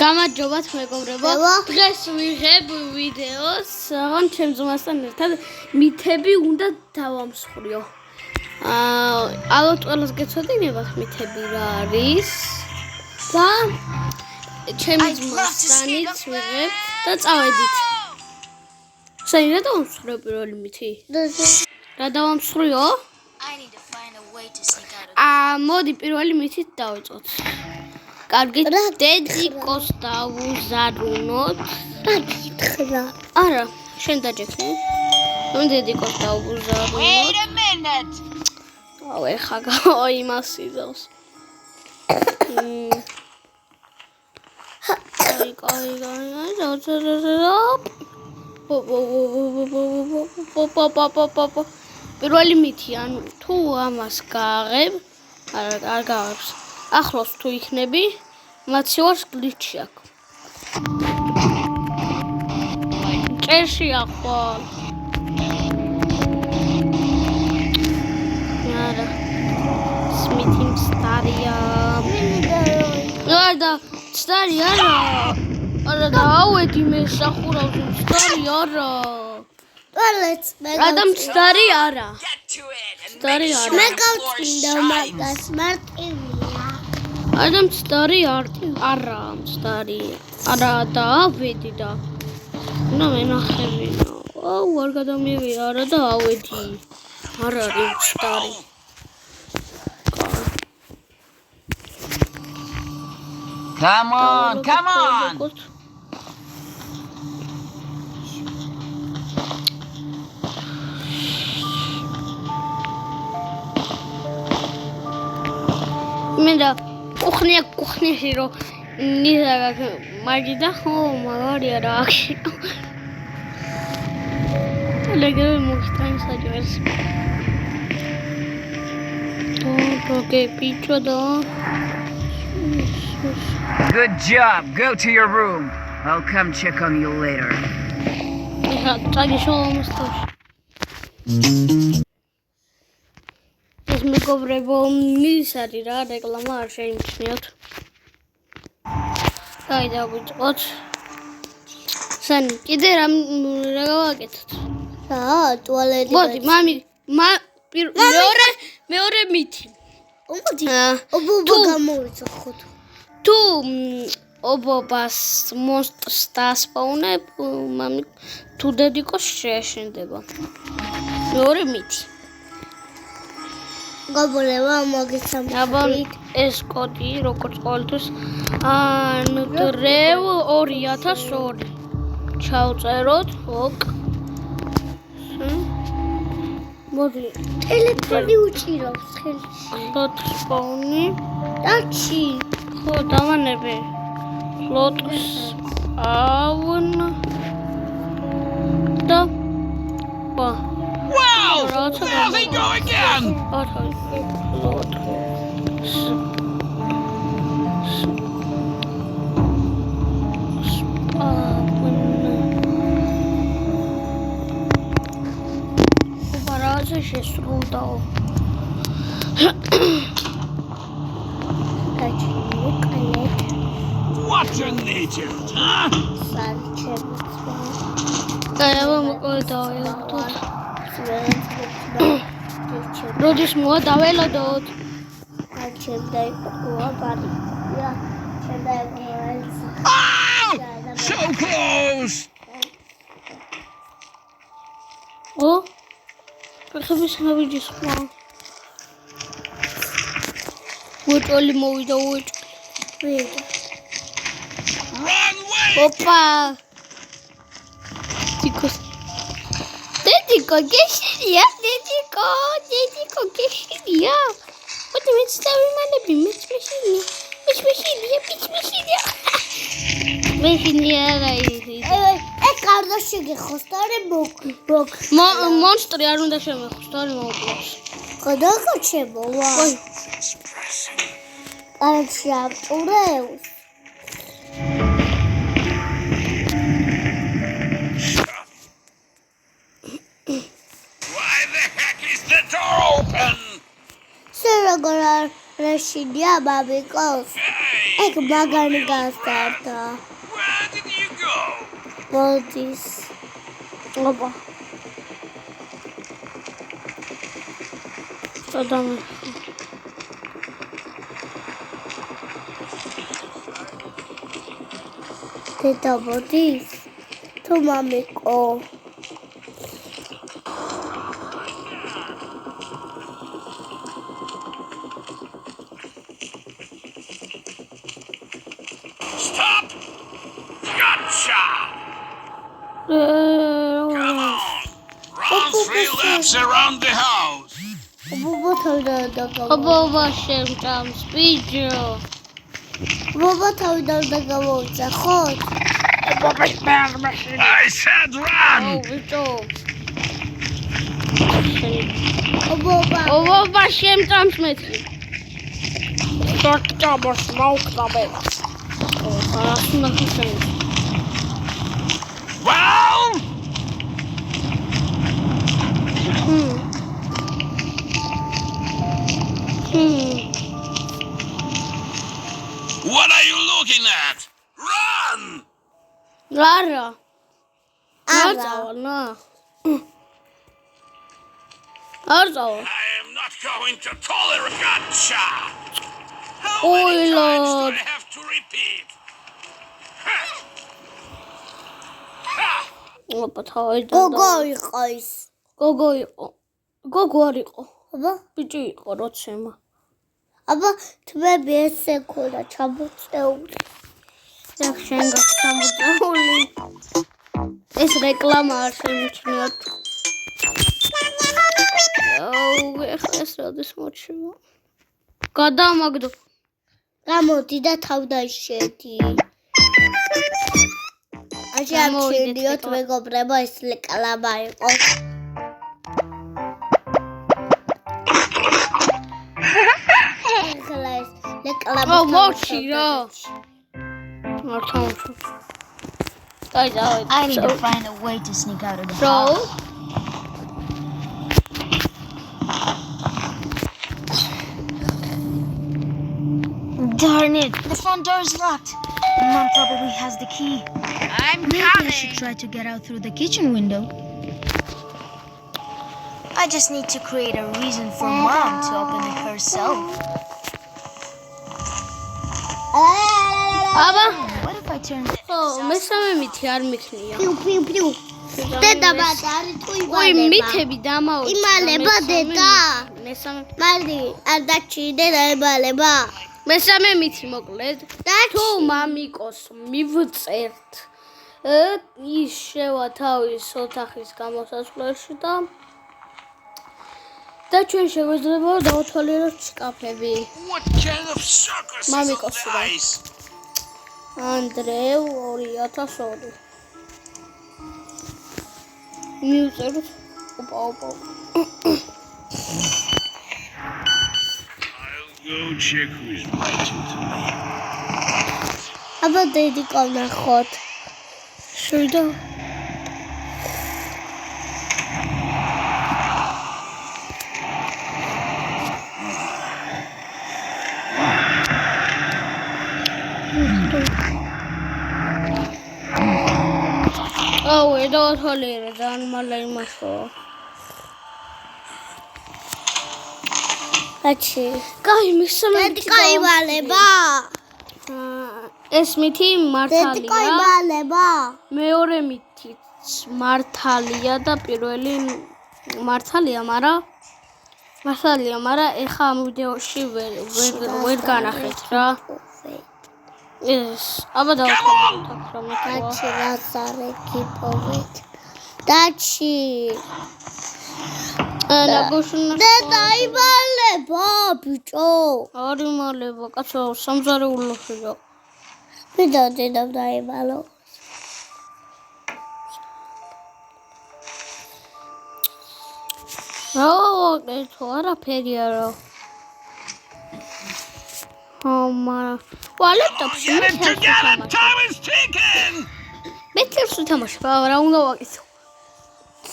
გამარჯობათ მეგობრებო. დღეს ვიღებ ვიდეოს, აღარ ჩემ ძმასთან ერთად მითები უნდა დავამსხვრიო. ალბათ ყველას გეცოდინებათ მითები რა არის და ჩემი ძმასთანიც ვიღებ და წავედით. შენ რა დავამსხვრიო პირველი მითი? რა დავამსხვრიო? მოდი პირველი მითით დავიწყოთ. კარგი, დედიკოს დავუზარუნოთ. დაგითხრა. არა, შენ დაჯექნე. დედიკოს დავუზარუნოთ. Wait a minute. ეხა იმას იზავს. პირველი მითი, ანუ თუ ამას გააღებ, არ გააღებს. ახლოს თუ იქნები, მაცივარს გლიჩი აქვს. ჭერში ახვალ. არა. სმითი მსტარია. და მსტარი არა. არა და ავედი მე სახურავზე მსტარი არა. ტუალეტს ადამ მსტარი არა. მსტარი არა. მე გავწმინდა მაგას მარტივია. ადამ მსტარი არა მსტარი. არა და ავედი და უნდა მენახებინა. აუ არ გადამივიდა არა და ავედი. არ არის მსტარი. Come on, come on. მინდა კუხნიაში რომ ნიზაგა მაგიდა ხო მაგარია რა აქ. ლეგე მოგიტანი საჯარს. ოკე პიჩო და Good job. Go to your room. I'll come check on you later. ეხა წაგი შოუმსტოში. ეს მეგობრებო მის არის რა რეკლამა არ შეიმჩნიოთ. კაი დავიწყოთ. სან კიდე რა გავაკეთოთ? რა ტუალეტი. მოდი მეორე მითი. მოდი. ობობა გამოვიწყოთ. თუ ობობას მონსტრს დასპაუნებ, მამი თუ დედიკოს შეაშენდება. მეორე მითი. გაბოლევა მოგიცამთ. ეს კოდი როგორც ყოველთვის ნდრევ 2002. ჩავწეროთ, ოკ. მოდი ტელეფონი უჭირავს ხელში. სპაუნი. დაში. ხო, დავანებე. ლოტს აუნ და ვა. Wow! There they go again. Παράζε შესრულდაო. What an idiot, huh? დაევა მოყოლდაო ელოდოთ. როდის მოვადაველოდოთ? So close. ო? ხების ხაბიჯის ხმა. უჭოლი მოვიდა უჭოლი. Wrong way. ოპა. Dediko გეშინია, dediko გეშინია. მოდი მეც დავიმალები, მეც მეშინია. მეშინია რა ისი. ეს კარდოში გიხოს და მოგ. მონსტრი არ უნდა შემეხოს, და მოკლავს. გადაგაჩებო, ვა. კარში აბტურეუს. Why the heck is the door open? Sir, I'm gonna rush in. Yeah, baby, go. Hey, ეგ მაგარი გასტარდა. Where did you go? მოდის. ოპა. სადამე. დედა მოდის. თუ მამიკო. Stop! Gotcha! Come on! Run 3 laps around the house! ბუბო თავიდან დაგავა. ოპა შემჭამს ბიჭო. ბუბო თავიდან დაგავაუცა ხო? I said run! ბიჭო. ბუბო ოპა შემჭამს მეთქი. დაკჭამოს მოვკდაბე. Well? What are you looking at? Run! არა. არა. არწავა. I am not going to tolerate gotcha! How Oh, many times do Lord. I have to repeat? ოპა თავიდან. გოგო იყო ის. გოგო იყო. გოგო არ იყო. აბა ბიჭი იყო როცემა. აბა თმები ესე ქონდა ჩამოწეული. ეგ შენ გასწამოწეული. ეს რეკლამა არ შემიჩნიათ. ეხლა ეს როდის მოჩვევა. გადამაგდო. გამოდი და თავდან შედი. ასე ამჩენიოთ მეგობრებო ეს რეკლამა იყო. ეხლა ეს რეკლამა მოჩი რა. მართლა მოჩი. აი დავით. I need to find a way to sneak out of the So, house. Darn it! The front door is locked. Mom probably has the key. I'm Maybe I should coming. try to get out through the kitchen window. I just need to create a reason for Mom to open it herself. აბა, What if I turn the ხო, მესამე მითი არ მიქნია. პიუ პიუ პიუ. დედა ბატარი თუ ой, იმალება. მითები დამაუჩი. იმალება დედა. მესამე მალი არ დაჩინე და იმალება. მესამე მითი მოკლედ. დაჩი. თუ მამიკოს მივწერთ ის შევა თავის ოთახის გამოსასვლელში და ჩვენ შეგვეძლება დავთვალიეროთ შკაფები. What kind of circus is Mommy on goes the to that. ice? ანდრეუ 2002. მივწერთ. ოპა. I'll go check who's writing to me. აბა დედი კონახოთ. შევიდა. აუ, დავთვალიერე ძალიან მალე იმასო. დაჩი. კაი, მესამე დედი კაიმალება. ეს მითი დედი მართალია. კაიმალება. მეორე მითიც მართალია და პირველი მართალია, მაგრამ ეხა ამ ვიდეოში ვერ განახეთ რა. ეს აბა დავთვალიეროთ აქ რა მეთქვა. დაჩი რაზარე კიპოვეთ. დაჩი. ნაგუშნა დედა იმალება ბიჭო. არ იმალება, კაცო, სამზარეულოშია. ვიდა დედა დაიმალო. ეთო არაფერი არა. მაგრამ ლეპტოპში Get it together! Time is ticking! მეთქს უთამაშებ, რა უნდა ვაკეთო?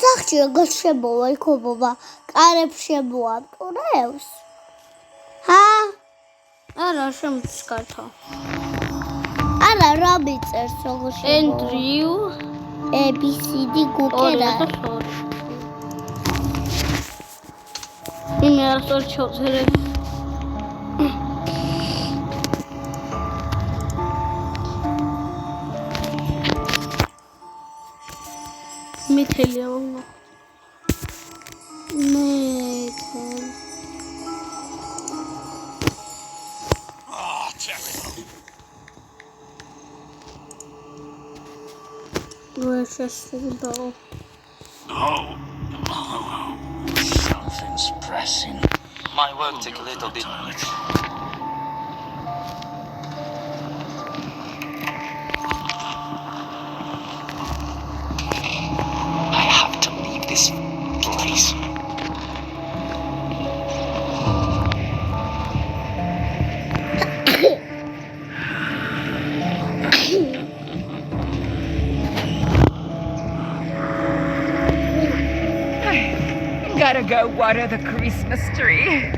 სახში როგორ შემოვა იქ ობობა? კარებს შემოამტურებს? ჰა? არა, შემწკართა. არა, რა მიწერს როგორ შეიძლება? Andrew ABCD გუკერა. 2002. იმე არასწორად შევწერე. მეთელია უნდა. მეთელ. Oh, terrible. Where's the Oh. Something's pressing. My work took a little bit. Toilet. I have to leave this place. Gotta go water the Christmas tree.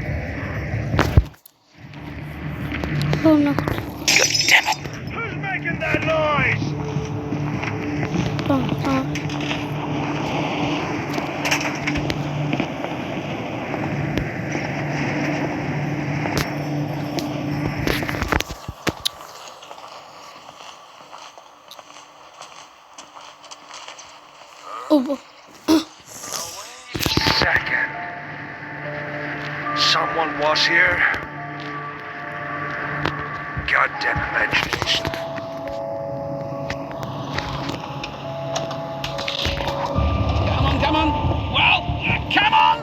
Oh no. God damn it. Who's making that noise? Oh. Second. Someone was here. Goddamn imagination. Come on. Well, come on.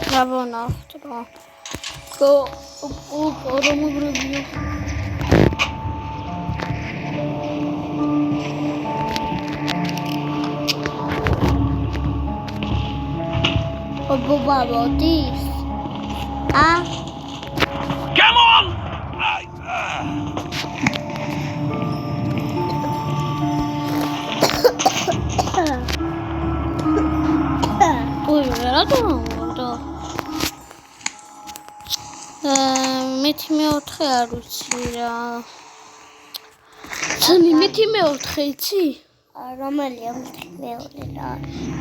Bravo, no. Go. Bobotis. Ah, Come on. Ой, რატო? მეთი მეოთხე არ ვიცი რა. ძნი მეთი მეოთხე იცი? რომელია მეორე რა?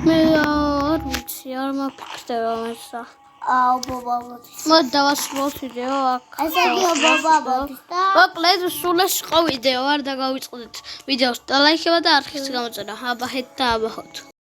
მე არ ვიცი, არ მაფიქრდება მესა. აუ, ბობოtis. მოდი დავასრულოთ ვიდეო აქ. ესე იგი ბობოtis და მოკლედ სულ ეს იყო ვიდეო, არ დაგავიწყდეთ ვიდეოს და ლაიქება და არხის გამოწერა. აბა ჰეთ და აბა ჰოთ.